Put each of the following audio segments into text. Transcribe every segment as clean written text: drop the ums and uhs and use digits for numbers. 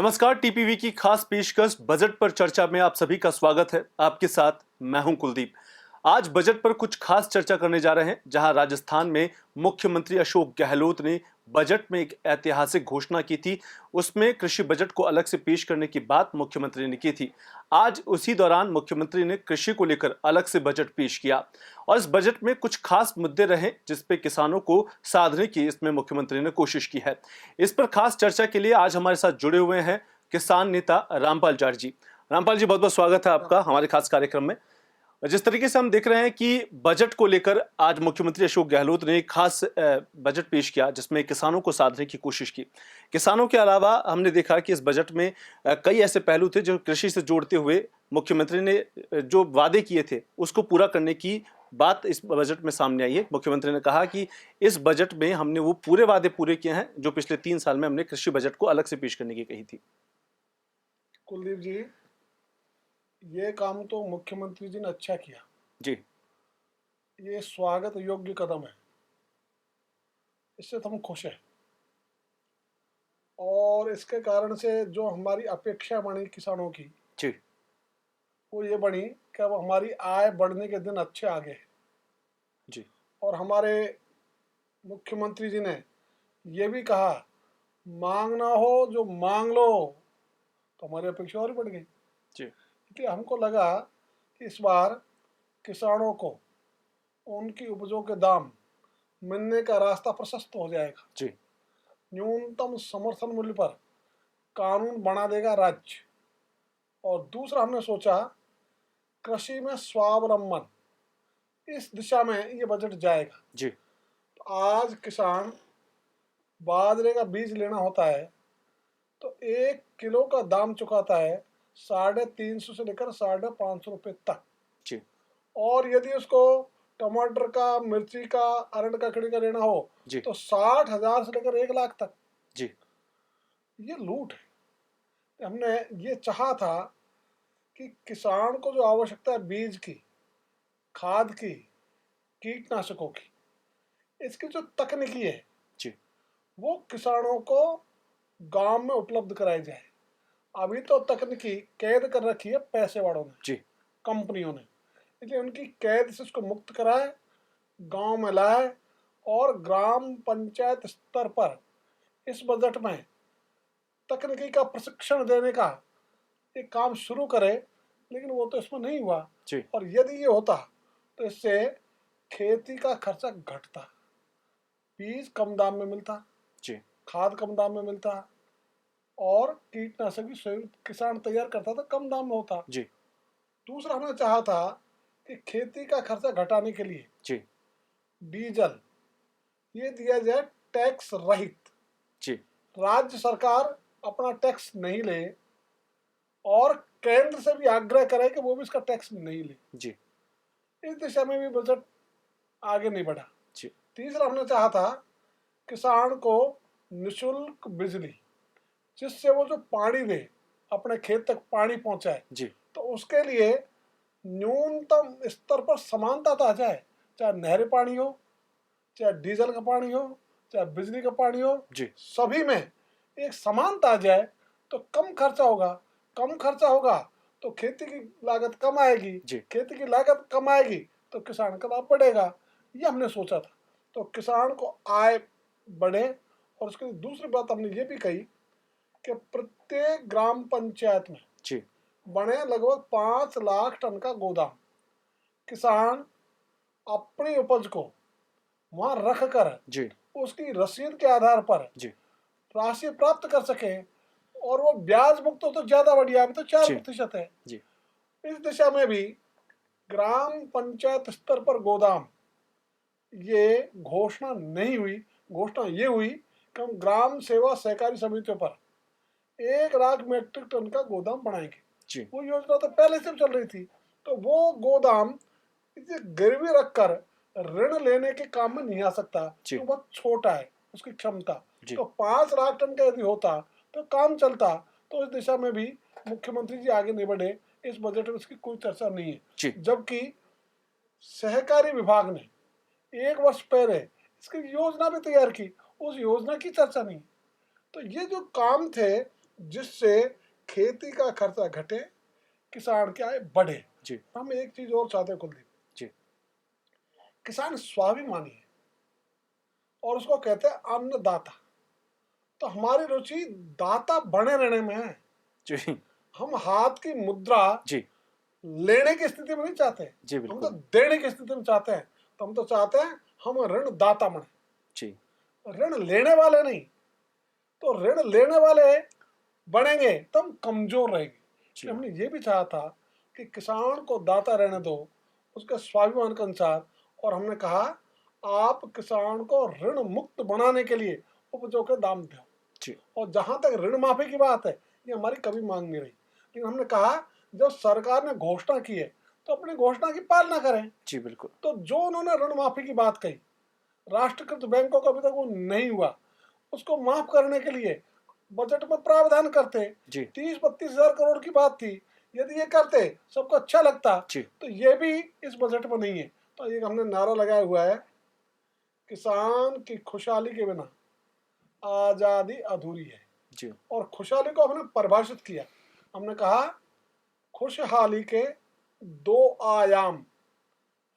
नमस्कार। टीपीवी की खास पेशकश बजट पर चर्चा में आप सभी का स्वागत है। आपके साथ मैं हूं कुलदीप। आज बजट पर कुछ खास चर्चा करने जा रहे हैं, जहां राजस्थान में मुख्यमंत्री अशोक गहलोत ने बजट में एक ऐतिहासिक घोषणा की थी। उसमें कृषि बजट को अलग से पेश करने की बात मुख्यमंत्री ने की थी। आज उसी दौरान मुख्यमंत्री ने कृषि को लेकर अलग से बजट पेश किया और इस बजट में कुछ खास मुद्दे रहे जिस पे किसानों को साधने की इसमें मुख्यमंत्री ने कोशिश की है। इस पर खास चर्चा के लिए आज हमारे साथ जुड़े हुए हैं किसान नेता रामपाल जाट जी। रामपाल जी, बहुत बहुत स्वागत है आपका हमारे खास कार्यक्रम में। जिस तरीके से हम देख रहे हैं कि बजट को लेकर आज मुख्यमंत्री अशोक गहलोत ने एक खास बजट पेश किया जिसमें किसानों को साधने की कोशिश की। किसानों के अलावा हमने देखा कि इस बजट में कई ऐसे पहलू थे जो कृषि से जोड़ते हुए मुख्यमंत्री ने जो वादे किए थे उसको पूरा करने की बात इस बजट में सामने आई है। मुख्यमंत्री ने कहा कि इस बजट में हमने वो पूरे वादे पूरे किए हैं जो पिछले 3 साल में हमने कृषि बजट को अलग से पेश करने की कही थी। कुलदीप जी, ये काम तो मुख्यमंत्री जी ने अच्छा किया जी ये स्वागत योग्य कदम है। इससे तो हम खुश हैं और इसके कारण से जो हमारी अपेक्षा बनी किसानों की जी वो ये बनी कि अब हमारी आय बढ़ने के दिन अच्छे आ गए। जी और हमारे मुख्यमंत्री जी ने ये भी कहा, मांगना हो जो मांग लो, तो हमारी अपेक्षा और भी बढ़ गई। जी इसलिए हमको लगा कि इस बार किसानों को उनकी उपजों के दाम मिलने का रास्ता प्रशस्त हो जाएगा। जी न्यूनतम समर्थन मूल्य पर कानून बना देगा राज्य। और दूसरा हमने सोचा, कृषि में स्वावलंबन, इस दिशा में ये बजट जाएगा। जी तो आज किसान बाजरे का बीज लेना होता है तो 1 किलो का दाम चुकाता है 350 से लेकर 550 रुपये तक। जी और यदि उसको टमाटर का, मिर्ची का, अरहर का कड़ी का लेना हो जी तो 60,000 से लेकर 1 लाख तक। जी ये लूट है। हमने ये चाहा था कि किसान को जो आवश्यकता है बीज की, खाद की, कीटनाशकों की, इसकी जो तकनीकी है जी वो किसानों को गांव में उपलब्ध कराई जाए। अभी तो तकनीकी कैद कर रखी है पैसे वालों ने, जी कंपनियों ने। इसलिए उनकी कैद से उसको मुक्त कराए, गांव में लाए और ग्राम पंचायत स्तर पर इस बजट में तकनीकी का प्रशिक्षण देने का एक काम शुरू करे। लेकिन वो तो इसमें नहीं हुआ। जी और यदि ये होता तो इससे खेती का खर्चा घटता, बीज कम दाम में मिलता, जी खाद कम दाम में मिलता और कीटनाशक भी स्वयं किसान तैयार करता था, कम दाम में होता। जी दूसरा हमने चाहा था कि खेती का खर्चा घटाने के लिए जी डीजल ये दिया जाए टैक्स रहित। जी राज्य सरकार अपना टैक्स नहीं ले और केंद्र से भी आग्रह करे कि वो भी इसका टैक्स नहीं ले। जी इस दिशा में भी बजट आगे नहीं बढ़ा। जी तीसरा हमने चाहा था किसान को निशुल्क बिजली, जिससे वो जो पानी दे, अपने खेत तक पानी पहुंचाए, जी तो उसके लिए न्यूनतम स्तर पर समानता आ जाए। चाहे नहरी पानी हो, चाहे डीजल का पानी हो, चाहे बिजली का पानी हो, जी सभी में एक समानता आ जाए तो कम खर्चा होगा। कम खर्चा होगा तो खेती की लागत कम आएगी, जी खेती की लागत कम आएगी तो किसान का लाभ बढ़ेगा। ये हमने सोचा था। तो किसान को आय बढ़े। और उसके दूसरी बात हमने ये भी कही कि प्रत्येक ग्राम पंचायत में जी बने लगभग 5 लाख टन का गोदाम। किसान अपनी उपज को वहां रख कर जी उसकी रसीद के आधार पर जी राशि प्राप्त कर सके। और वो ब्याज मुक्त हो तो ज्यादा बढ़िया, अभी तो चार जी प्रतिशत है। जी इस दिशा में भी ग्राम पंचायत स्तर पर गोदाम ये घोषणा नहीं हुई। घोषणा ये हुई कि हम ग्राम सेवा सहकारी समितियों पर 1 लाख मीट्रिक टन का गोदाम बनाएंगे। जी वो योजना तो पहले से चल रही थी। तो वो गोदाम इसे गिरवी रखकर ऋण लेने के काम में नहीं आ सकता, जी तो बहुत छोटा है उसकी क्षमता। जी तो 5 लाख टन का यदि होता तो काम चलता। तो इस दिशा में भी मुख्यमंत्री जी आगे नहीं बढ़े। इस बजट में इसकी कोई चर्चा नहीं जी है। जबकि सहकारी विभाग ने 1 वर्ष पहले इसकी योजना भी तैयार की, उस योजना की चर्चा नहीं। तो ये जो काम थे जिससे खेती का खर्चा घटे, किसान की आय बढ़े। जी हम एक चीज और चाहते हैं कुलदीप, जी किसान स्वाभिमानी है और उसको कहते हैं अन्नदाता। तो हमारी रुचि दाता बने रहने में है। जी हम हाथ की मुद्रा जी लेने की स्थिति में नहीं चाहते, जी हम तो बिल्कुल। देने की स्थिति में चाहते हैं। तो हम तो चाहते हैं हम ऋण दाता बने, जी ऋण लेने वाले नहीं। तो ऋण लेने वाले बनेंगे तो हम कमजोर रहेंगे। जी इसलिए हमने ये भी चाहा था कि किसान को दाता रहने दो उसके स्वाभिमान के अनुसार। और हमने कहा आप किसान को ऋण मुक्त बनाने के लिए उपजों के दाम दो। जी और जहां तक ऋण माफी की बात है, ये हमारी कभी मांग नहीं रही, लेकिन हमने कहा जब सरकार ने घोषणा की है तो अपनी घोषणा की पालना करें। जी बिल्कुल। तो जो उन्होंने ऋण माफी की बात कही, राष्ट्रीयकृत बैंकों का अभी तक वो नहीं हुआ, उसको माफ करने के लिए बजट में प्रावधान करते। जी 30-32 हजार करोड़ की बात थी, यदि ये करते सबको अच्छा लगता। जी तो ये भी इस बजट में नहीं है। तो ये हमने नारा लगाया हुआ है, किसान की खुशहाली के बिना आजादी अधूरी है। जी और खुशहाली को हमने परिभाषित किया, हमने कहा खुशहाली के दो आयाम,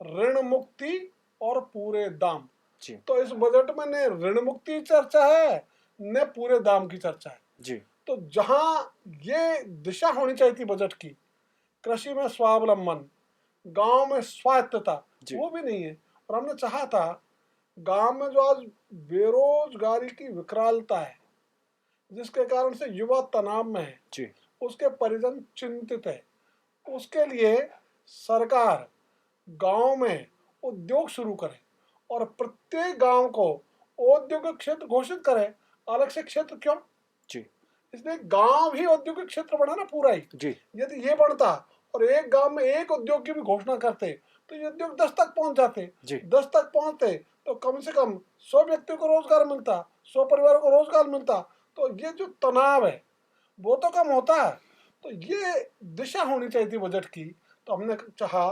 ऋण मुक्ति और पूरे दाम। जी तो इस बजट में न ऋण मुक्ति की चर्चा है न पूरे दाम की चर्चा है। जी तो जहां ये दिशा होनी चाहिए थी बजट की, कृषि में स्वावलंबन, गांव में स्वायत्तता, जी वो भी नहीं है। और हमने चाहा था गांव में जो आज बेरोजगारी की विकरालता है, जिसके कारण से युवा तनाव में है, जी उसके परिजन चिंतित है, उसके लिए सरकार गांव में उद्योग शुरू करे और प्रत्येक गांव को औद्योगिक क्षेत्र घोषित करे। अलग से क्षेत्र क्यों? जी इसलिए गांव ही औद्योगिक क्षेत्र बना ना पूरा ही। जी यदि ये बढ़ता और एक गांव में एक उद्योग की भी घोषणा करते तो ये उद्योग 10 तक पहुंच जाते। जी 10 तक पहुंचते तो कम से कम 100 व्यक्तियों को रोजगार मिलता, 100 परिवारों को रोजगार मिलता। तो ये जो तनाव है वो तो कम होता है। तो ये दिशा होनी चाहिए थी बजट की। तो हमने चाहा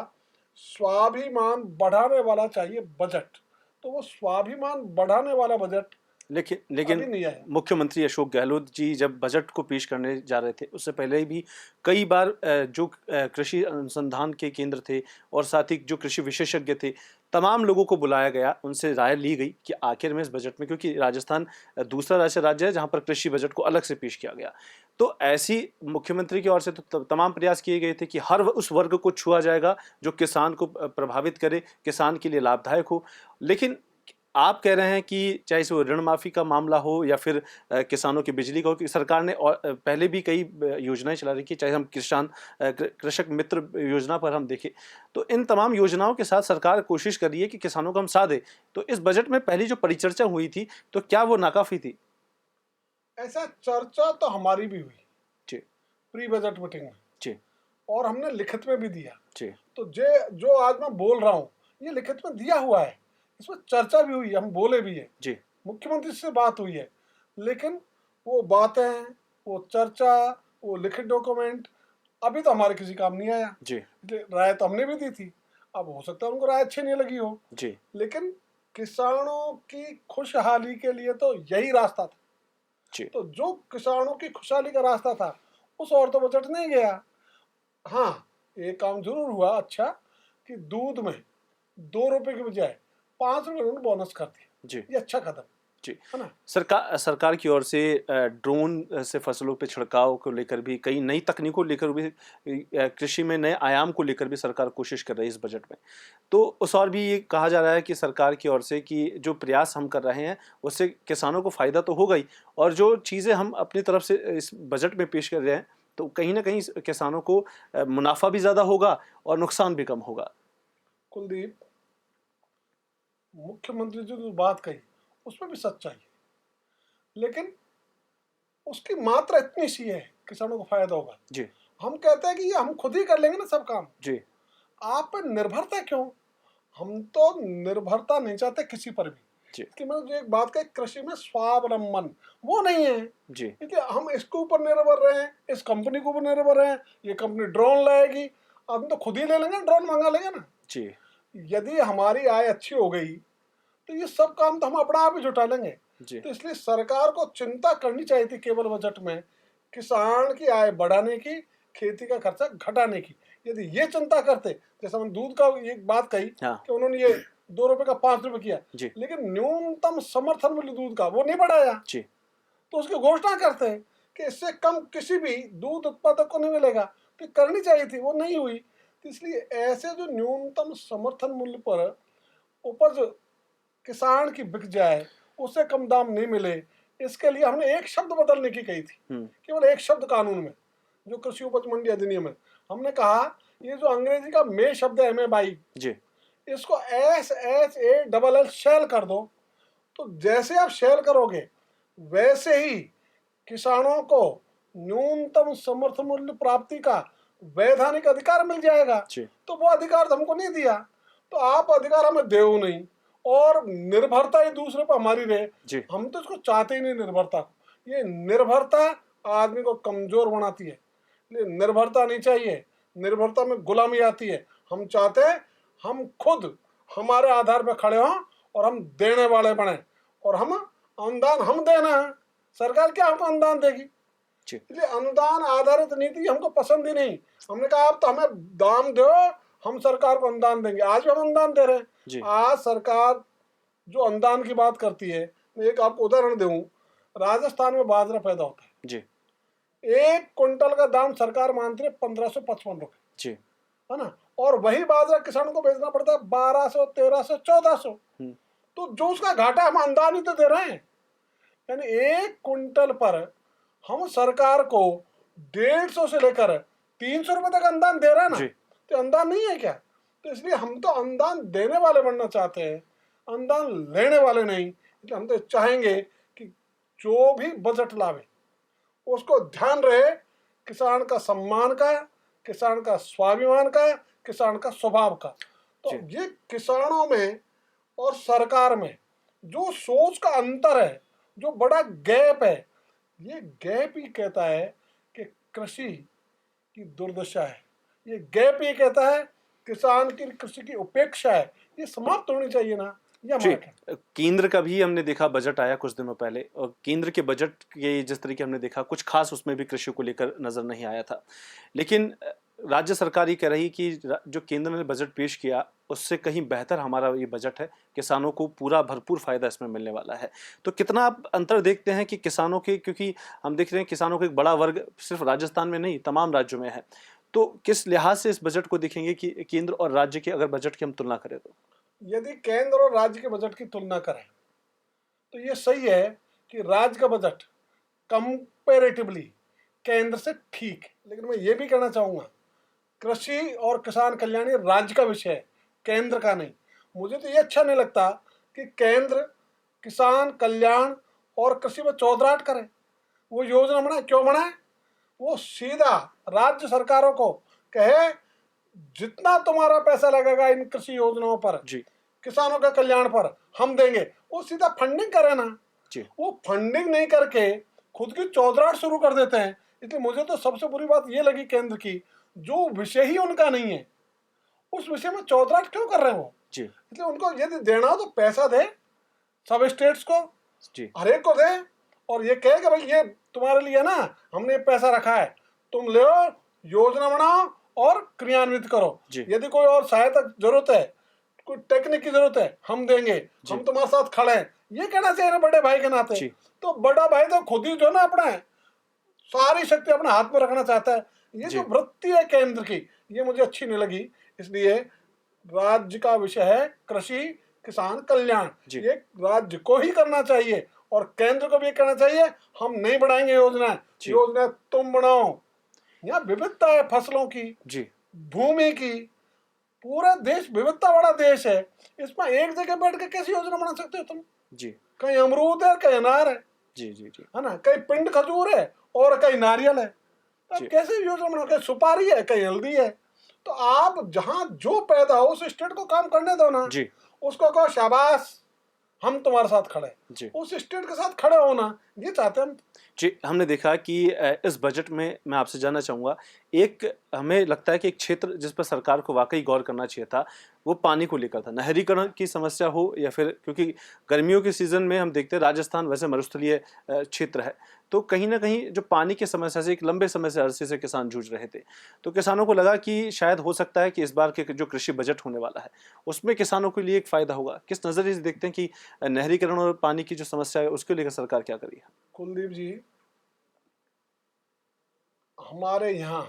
स्वाभिमान बढ़ाने वाला चाहिए बजट। तो वो स्वाभिमान बढ़ाने वाला बजट लेकिन अभी लेकिन नहीं आया। मुख्यमंत्री अशोक गहलोत जी जब बजट को पेश करने जा रहे थे उससे पहले भी कई बार जो कृषि अनुसंधान के केंद्र थे और साथ ही जो कृषि विशेषज्ञ थे तमाम लोगों को बुलाया गया, उनसे राय ली गई कि आखिर में इस बजट में, क्योंकि राजस्थान दूसरा ऐसा राज्य है जहां पर कृषि बजट को अलग से पेश किया गया, तो ऐसी मुख्यमंत्री की ओर से तो तमाम प्रयास किए गए थे कि हर उस वर्ग को छुआ जाएगा जो किसान को प्रभावित करे, किसान के लिए लाभदायक हो। लेकिन आप कह रहे हैं कि चाहे से वो ऋण माफी का मामला हो या फिर किसानों की बिजली का हो, कि सरकार ने और पहले भी कई योजनाएं चला रखी है, चाहे हम कृषक मित्र योजना पर हम देखें, तो इन तमाम योजनाओं के साथ सरकार कोशिश कर रही है कि किसानों को हम साथ दें। तो इस बजट में पहली जो परिचर्चा हुई थी तो क्या वो नाकाफी थी? ऐसा चर्चा तो हमारी भी हुई जी प्री बजट मीटिंग में, जी और हमने लिखित में भी दिया। जी तो जो आज मैं बोल रहा हूँ ये लिखित में दिया हुआ है, इसमें चर्चा भी हुई, हम बोले भी है, जी मुख्यमंत्री से बात हुई है। लेकिन वो बातें, वो चर्चा, वो लिखित डॉक्यूमेंट अभी तो हमारे किसी काम नहीं आया। जी इसलिए राय तो हमने भी दी थी, अब हो सकता है उनको राय अच्छी नहीं लगी हो। जी लेकिन किसानों की खुशहाली के लिए तो यही रास्ता था। जी तो जो किसानों की खुशहाली का रास्ता था उस और तो बजट नहीं गया। हाँ, एक काम जरूर हुआ अच्छा कि दूध में 2 रुपए की बजाय 5 रुपए उन्होंने बोनस कर दिया। जी ये अच्छा कदम जी है ना। सरकार की ओर से ड्रोन से फसलों पे छिड़काव को लेकर भी, कई नई तकनीकों को लेकर भी, कृषि में नए आयाम को लेकर भी सरकार कोशिश कर रही है इस बजट में। तो उस और भी ये कहा जा रहा है कि सरकार की ओर से कि जो प्रयास हम कर रहे हैं उससे किसानों को फायदा तो होगा ही, और जो चीज़ें हम अपनी तरफ से इस बजट में पेश कर रहे हैं तो कहीं ना कहीं किसानों को मुनाफा भी ज़्यादा होगा और नुकसान भी कम होगा। कुलदीप, मुख्यमंत्री जी ने जो बात कही उसमें भी सच्चाई है, लेकिन उसकी मात्रा इतनी सी है किसानों को फायदा होगा। जी हम कहते हैं कि ये हम खुद ही कर लेंगे ना सब काम, जी आप पर निर्भरता क्यों? हम तो निर्भरता नहीं चाहते किसी पर भी। जी कि मैं जो एक बात कही, कृषि में स्वावलंबन वो नहीं है। जी क्योंकि हम इसके ऊपर निर्भर रहे हैं, इस कंपनी के ऊपर निर्भर रहे हैं, ये कंपनी ड्रोन लाएगी, हम तो खुद ही ले लेंगे, ड्रोन मंगा लेंगे ना। जी यदि हमारी आय अच्छी हो गई तो ये सब काम तो हम अपना आप ही जुटा लेंगे। जी तो इसलिए सरकार को चिंता करनी चाहिए थी केवल बजट में किसान की आय बढ़ाने की, खेती का खर्चा घटाने की। यदि ये चिंता करते, जैसे हमने दूध का एक बात कही हाँ। कि उन्होंने ये 2 रुपए का 5 रुपए किया, जी। लेकिन न्यूनतम समर्थन मूल्य दूध का वो नहीं बढ़ाया। जी। तो उसकी घोषणा करते हैं कि इससे कम किसी भी दूध उत्पादक को नहीं मिलेगा, तो करनी चाहिए थी, वो नहीं हुई। तो इसलिए ऐसे जो न्यूनतम समर्थन मूल्य पर उपज किसान की बिक जाए, उससे कम दाम नहीं मिले, इसके लिए हमने एक शब्द बदलने की कही थी, केवल एक शब्द कानून में, जो कृषि उपज मंडी अधिनियम है। हमने कहा ये जो अंग्रेजी का मे शब्द है, MAY, जी। इसको SHALL शैल कर दो। तो जैसे आप शैल करोगे वैसे ही किसानों को न्यूनतम समर्थन मूल्य प्राप्ति का वैधानिक अधिकार मिल जाएगा। जी। तो वो अधिकार तो हमको नहीं दिया, तो आप अधिकार हमें देओ नहीं, और निर्भरता ही दूसरे पर हमारी रहे। जी। हम तो इसको चाहते ही नहीं निर्भरता को। ये निर्भरता आदमी को कमजोर बनाती है, इसलिए निर्भरता नहीं चाहिए। निर्भरता में गुलामी आती है। हम चाहते हैं हम खुद हमारे आधार पर खड़े हों और हम देने वाले बने, और हम अनुदान हम देना है, सरकार क्या हमको अनुदान देगी। इसलिए अनुदान आधारित नीति हमको पसंद ही नहीं। हमने कहा आप तो हमें दाम दो, हम सरकार को अनुदान देंगे। आज भी हम अनुदान दे रहे हैं। आज सरकार जो अनुदान की बात करती है, मैं एक आपको उदाहरण दूं, राजस्थान में बाजरा पैदा होता है जी। 1 क्विंटल का दाम सरकार मानती है 1555 रुपए जी। है ना, और वही बाजरा किसानों को बेचना पड़ता है 1200, 1300, 1400। तो जो उसका घाटा हम अनुदान ही तो दे रहे हैं। यानी 1 क्विंटल पर हम सरकार को 150 से लेकर 300 रुपए तक अनुदान दे रहे हैं ना, तो अनुदान नहीं है क्या? तो इसलिए हम तो अनुदान देने वाले बनना चाहते हैं, अनुदान लेने वाले नहीं। इसलिए हम तो चाहेंगे कि जो भी बजट लावे उसको ध्यान रहे किसान का सम्मान का, किसान का स्वाभिमान का, किसान का स्वभाव का। तो ये किसानों में और सरकार में जो सोच का अंतर है, जो बड़ा गैप है, ये गैप ही कहता है कि कृषि की दुर्दशा है। ये गैप ही कहता है किसान की कृषि की उपेक्षा है। ये समाप्त होनी चाहिए ना। जी। केंद्र का भी हमने देखा बजट आया कुछ दिनों पहले, और केंद्र के बजट के जिस तरीके हमने देखा, कुछ खास उसमें भी कृषि को लेकर नजर नहीं आया था। लेकिन राज्य सरकार ये कह रही कि जो केंद्र ने बजट पेश किया उससे कहीं बेहतर हमारा ये बजट है, किसानों को पूरा भरपूर फायदा इसमें मिलने वाला है। तो कितना आप अंतर देखते हैं कि किसानों के, क्योंकि हम देख रहे हैं किसानों का एक बड़ा वर्ग सिर्फ राजस्थान में नहीं तमाम राज्यों में है, तो किस लिहाज से इस बजट को देखेंगे कि केंद्र और राज्य के अगर बजट की हम तुलना करें तो? यदि केंद्र और राज्य के बजट की तुलना करें तो ये सही है कि राज्य का बजट कंपैरेटिवली केंद्र से ठीक है। लेकिन मैं ये भी कहना चाहूँगा, कृषि और किसान कल्याण राज्य का विषय है, केंद्र का नहीं। मुझे तो ये अच्छा नहीं लगता कि केंद्र किसान कल्याण और कृषि में चौधराहट करे। वो योजना बनाए, क्यों बनाए? वो सीधा राज्य सरकारों को कहे जितना तुम्हारा पैसा लगेगा इन कृषि योजनाओं पर, किसानों के कल्याण पर, हम देंगे। वो सीधा फंडिंग करे ना। वो फंडिंग नहीं करके खुद की चौधराहट शुरू कर देते हैं। इसलिए मुझे तो सबसे बुरी बात ये लगी केंद्र की, जो विषय ही उनका नहीं है उस विषय में चौधराहट क्यों कर रहे हैं वो। इसलिए उनको यदि देना हो तो पैसा दे, सब स्टेट्स को, हर एक को दे, और ये कहे कि भाई ये तुम्हारे लिए ना हमने पैसा रखा है, तुम ले योजना बनाओ और क्रियान्वित करो। यदि कोई और सहायता जरूरत है, कोई टेक्निक की जरूरत है, हम देंगे, हम तुम्हारे साथ खड़े हैं, ये कहना चाहिए ना बड़े भाई के नाते। तो बड़ा भाई तो खुद ही जो ना अपना सारी शक्ति अपने हाथ में रखना चाहता है। ये जो वृत्ति है केंद्र की, ये मुझे अच्छी नहीं लगी। इसलिए राज्य का विषय है कृषि किसान कल्याण, ये राज्य को ही करना चाहिए और केंद्र को भी करना चाहिए। हम नहीं बढ़ाएंगे योजना तुम बनाओ। यहाँ विविधता है फसलों की, भूमि की, पूरा देश विविधता वाला देश है। इसमें एक जगह बैठ के कैसी योजना बना सकते हो तुम? कहीं अमरूद है, कहीं अनार है, है ना, कहीं पिंड खजूर है और कहीं नारियल है। अब कैसे योजना बनाओ? कहीं सुपारी है, कहीं हल्दी है। तो आप जहां जो पैदा हो उस स्टेट को काम करने दो ना। उसको कहो शाबाश, हम तुम्हारे साथ खड़े, उस स्टेट के साथ खड़े होना, ये चाहते हैं हम। हमने देखा कि इस बजट में मैं आपसे जानना चाहूँगा, एक हमें लगता है कि एक क्षेत्र जिस पर सरकार को वाकई गौर करना चाहिए था वो पानी को लेकर था। नहरीकरण की समस्या हो या फिर, क्योंकि गर्मियों के सीजन में हम देखते हैं राजस्थान वैसे मरुस्थलीय क्षेत्र है, तो कहीं ना कहीं जो पानी की समस्या से एक लंबे समय से अरसे से किसान जूझ रहे थे। तो किसानों को लगा कि शायद हो सकता है कि इस बार के जो कृषि बजट होने वाला है उसमें किसानों के लिए एक फायदा होगा। किस नजरिए से देखते हैं कि नहरीकरण और पानी की जो समस्या है उसके लेकर सरकार क्या करी है? कुलदीप जी, हमारे यहाँ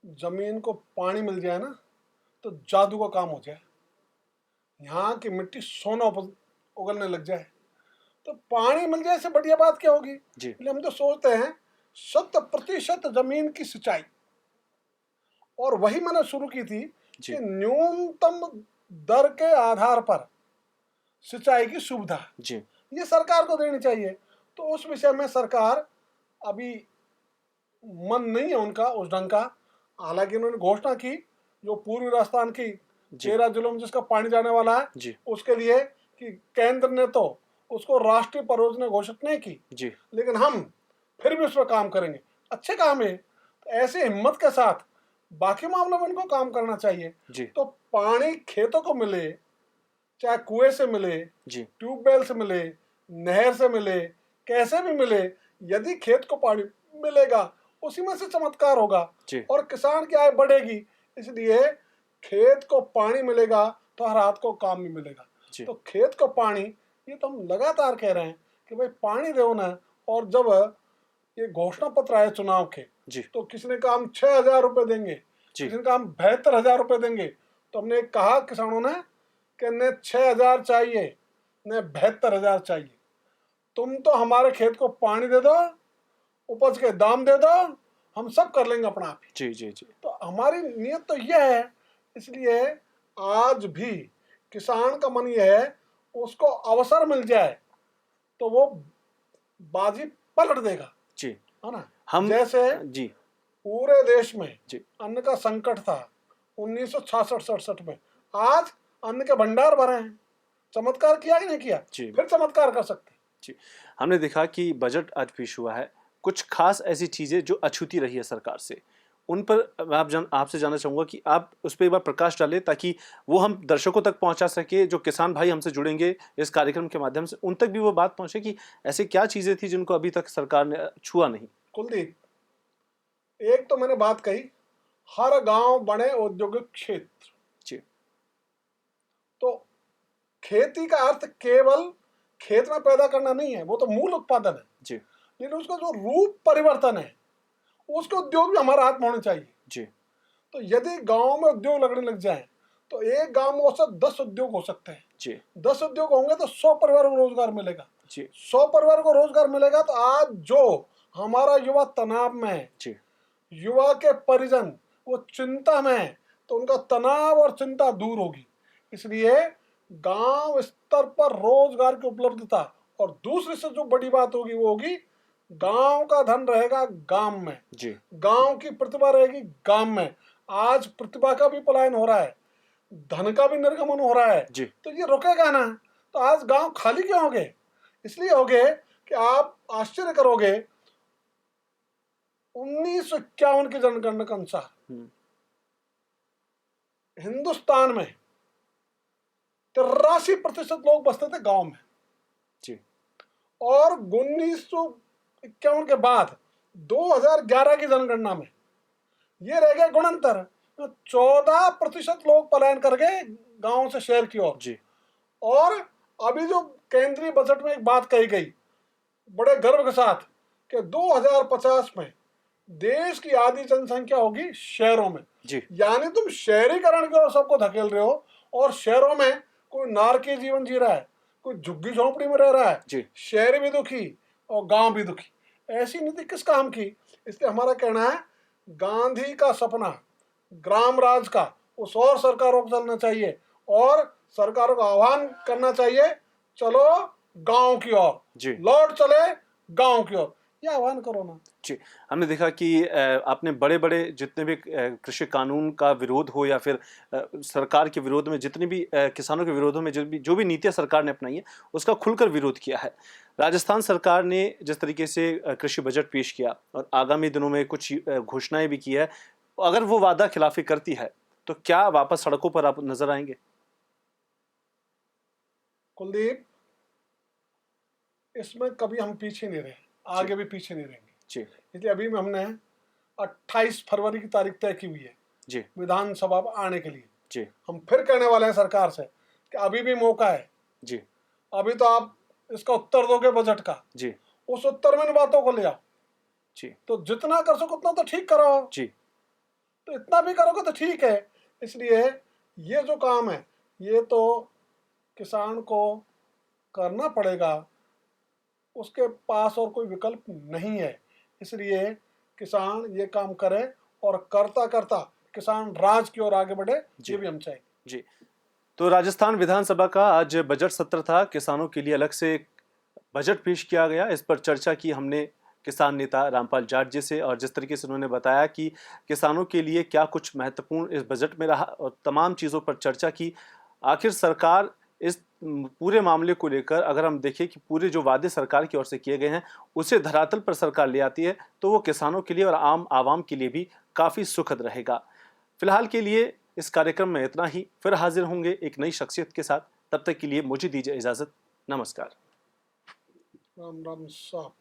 जमीन को पानी मिल जाए ना तो जादू का काम हो जाए। यहाँ की मिट्टी सोना उगलने लग जाए। तो पानी मिल जाए से बढ़िया बात क्या होगी? जी इसलिए हम तो सोचते हैं 100% जमीन की सिंचाई, और वही मैंने शुरू की थी जी कि न्यूनतम दर के आधार पर सिंचाई की सुविधा जी ये सरकार को देनी चाहिए। तो उस विषय में सरकार अभी मन नहीं है उनका उस ढंग का। हालांकि उन्होंने घोषणा की जो पूर्वी राजस्थान की जी 13 जिलों में जिसका पानी जाने वाला है जी उसके लिए, कि केंद्र ने तो उसको राष्ट्रीय परियोजना घोषित नहीं की, जी लेकिन हम फिर भी उस पर काम करेंगे। अच्छे काम है, तो ऐसे हिम्मत के साथ बाकी मामलों में उनको काम करना चाहिए। जी तो पानी खेतों को मिले, चाहे कुएं से मिले, जी ट्यूबवेल से मिले, नहर से मिले, कैसे भी मिले, यदि खेत को पानी मिलेगा उसी में से चमत्कार होगा जी और किसान की आय बढ़ेगी। इसलिए खेत को पानी मिलेगा तो हर हाथ को काम भी मिलेगा। जी तो खेत को पानी, ये तो हम लगातार कह रहे हैं कि भाई पानी दो ना। और जब ये घोषणा पत्र आए चुनाव के, जी तो किसी ने कहा हम 6,000 रुपये देंगे, जी किसी ने कहा हम 72,000 रुपये देंगे। तो हमने कहा किसानों ने कि न 6,000 चाहिए न 72,000 चाहिए, तुम तो हमारे खेत को पानी दे दो, उपज के दाम दे दो, हम सब कर लेंगे अपना आप ही। जी जी जी तो हमारी नीयत तो यह है। इसलिए आज भी किसान का मन यह है उसको अवसर मिल जाए तो वो बाजी पलट देगा, जी है ना। हम जैसे जी पूरे देश में जी अन्न का संकट था 1966-67 में, आज अन्न के भंडार भरे हैं। चमत्कार किया कि नहीं किया? जी फिर चमत्कार कर सकते हैं। जी हमने देखा कि बजट आज पेश हुआ है, कुछ खास ऐसी चीजें जो अछूती रही है सरकार से, उन पर मैं आपसे जानना चाहूंगा कि आप उस पर एक बार प्रकाश डालें ताकि वो हम दर्शकों तक पहुंचा सके। जो किसान भाई हमसे जुड़ेंगे इस कार्यक्रम के माध्यम से उन तक भी वो बात पहुंचे कि ऐसी क्या चीजें थी जिनको अभी तक सरकार ने छुआ नहीं। कुलदीप, एक तो मैंने बात कही, हर गांव बने औद्योगिक क्षेत्र। जी तो खेती का अर्थ केवल खेत में पैदा करना नहीं है, वो तो मूल उत्पादन है, जी लेकिन उसका जो रूप परिवर्तन है उसके उद्योग भी हमारे हाथ में होने चाहिए। जी तो यदि गांव में उद्योग लगने लग जाए तो एक गांव में औसत 10 उद्योग हो सकते हैं। जी 10 उद्योग होंगे तो 100 परिवार को रोजगार मिलेगा। जी 100 परिवार को रोजगार मिलेगा तो आज जो हमारा युवा तनाव में है, जी युवा के परिजन वो चिंता में है, तो उनका तनाव और चिंता दूर होगी। इसलिए गांव स्तर पर रोजगार की उपलब्धता, और दूसरी से जो बड़ी बात होगी वो होगी गांव का धन रहेगा गांव में, जी गांव की प्रतिभा रहेगी गांव में। आज प्रतिभा का भी पलायन हो रहा है, धन का भी निर्गमन हो रहा है, जी तो ये रुकेगा ना। तो आज गांव खाली क्यों हो गए? इसलिए हो गए कि आप आश्चर्य करोगे, 1951 की जनगणना के अनुसार हिंदुस्तान में 83% लोग बसते थे गांव में, जी और 1951 के बाद 2011 की जनगणना में ये रह गए गुणंतर, 14% लोग पलायन कर गए गांव से शहर की ओर। जी और अभी जो केंद्रीय बजट में एक बात कही गई बड़े गर्व के साथ कि 2050 में देश की आधी जनसंख्या होगी शहरों में। जी यानी तुम शहरीकरण की ओर सबको धकेल रहे हो, और शहरों में कोई नारकीय जीवन जी रहा है, कोई झुग्गी झोंपड़ी में रह रहा है, जी शहर भी दुखी और गांव भी दुखी। ऐसी नीति किस काम की? इसलिए हमारा कहना है गांधी का सपना ग्राम राज का उस और सरकारों को चलना चाहिए, और सरकारों का आह्वान करना चाहिए, चलो गांव की ओर, जी लौट चले गांव की ओर। ये आह्वान करो ना। जी, हमने देखा कि आपने बड़े-बड़े जितने भी कृषि कानून का विरोध हो या फिर सरकार के विरोध में जितनी भी किसानों के विरोधों में जो भी नीतियाँ सरकार ने अपनाई है, उसका खुलकर विरोध किया है। राजस्थान सरकार ने जिस तरीके से कृषि बजट पेश किया और आगामी दिनों में कुछ घोषणाएँ भी की है, अगर वो वादा खिलाफ़ी करती है, तो क्या वापस सड़कों पर आप नज़र आएँगे? कुलदीप, इसमें कभी हम पीछे नहीं रहे, आगे भी पीछे नहीं रहेंगे। जी, इसलिए अभी हमने 28 फरवरी की तारीख तय की हुई है जी, विधानसभा आने के लिए। जी, हम फिर कहने वाले हैं सरकार से कि अभी भी मौका है, जी, अभी तो आप इसका उत्तर दोगे बजट का, जी, उस उत्तर में इन बातों को ले आओ। जी, तो जितना कर सको उतना तो ठीक करो, जी, तो इतना भी करोगे तो ठीक है। इसलिए ये जो काम है ये तो किसान को करना पड़ेगा, उसके पास और कोई विकल्प नहीं है। इसलिए किसान ये काम करे और करता करता किसान राज की ओर आगे बढ़े, जी। ये भी हम चाहेंगे। जी। तो राजस्थान विधानसभा का आज बजट सत्र था। किसानों के लिए अलग से बजट पेश किया गया। इस पर चर्चा की हमने किसान नेता रामपाल जाट जी से, और जिस तरीके से उन्होंने बताया कि किसानों के लिए क्या कुछ महत्वपूर्ण इस बजट में रहा और तमाम चीज़ों पर चर्चा की। आखिर सरकार इस पूरे मामले को लेकर अगर हम देखें कि पूरे जो वादे सरकार की ओर से किए गए हैं उसे धरातल पर सरकार ले आती है, तो वो किसानों के लिए और आम आवाम के लिए भी काफ़ी सुखद रहेगा। फिलहाल के लिए इस कार्यक्रम में इतना ही। फिर हाजिर होंगे एक नई शख्सियत के साथ। तब तक के लिए मुझे दीजिए इजाज़त। नमस्कार। राम राम साहब।